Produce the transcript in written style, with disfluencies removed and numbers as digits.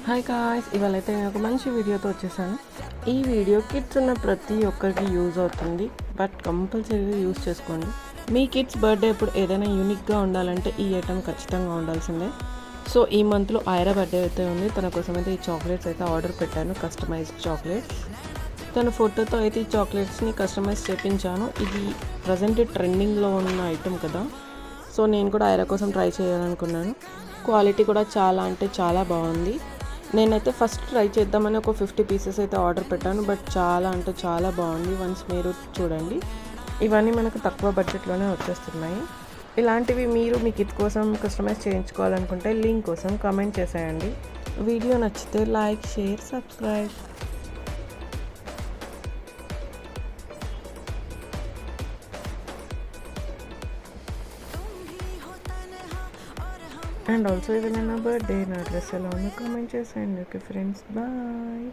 Hi guys, ఇవాళైతే నేను ఒక మంచి వీడియోతో వచ్చేసాను. ఈ వీడియో కిడ్స్ ఉన్న ప్రతి ఒక్కరికి యూజ్ అవుతుంది, బట్ కంపల్సరీగా యూజ్ చేసుకోండి. మీ కిడ్స్ బర్త్డే ఇప్పుడు ఏదైనా యూనిక్గా ఉండాలంటే ఈ ఐటమ్ ఖచ్చితంగా ఉండాల్సిందే. సో ఈ మంత్లో ఐరా బర్త్డే అయితే ఉంది. తన కోసం అయితే ఈ చాక్లెట్స్ అయితే ఆర్డర్ పెట్టాను, కస్టమైజ్డ్ చాక్లెట్స్. తన ఫోటోతో అయితే ఈ చాక్లెట్స్ని కస్టమైజ్ చేయించాను. ఇది ప్రజెంట్ ట్రెండింగ్లో ఉన్న ఐటమ్ కదా, సో నేను కూడా ఐరా కోసం ట్రై చేయాలనుకున్నాను. క్వాలిటీ కూడా చాలా అంటే చాలా బాగుంది. నేనైతే ఫస్ట్ ట్రై చేద్దామని ఒక 50 పీసెస్ అయితే ఆర్డర్ పెట్టాను, బట్ చాలా అంటే చాలా బాగుంది. వన్స్ మీరు చూడండి, ఇవన్నీ మనకు తక్కువ బడ్జెట్లోనే వచ్చేస్తున్నాయి. ఇలాంటివి మీరు మీ కిడ్ కోసం కస్టమైజ్ చేయించుకోవాలనుకుంటే లింక్ కోసం కామెంట్ చేసేయండి. వీడియో నచ్చితే like, share, subscribe. And also ఏదైనా బర్త్డే నా డ్రెస్ ఎలా ఉందో కామెంట్ చేసేయండి. Okay friends, bye.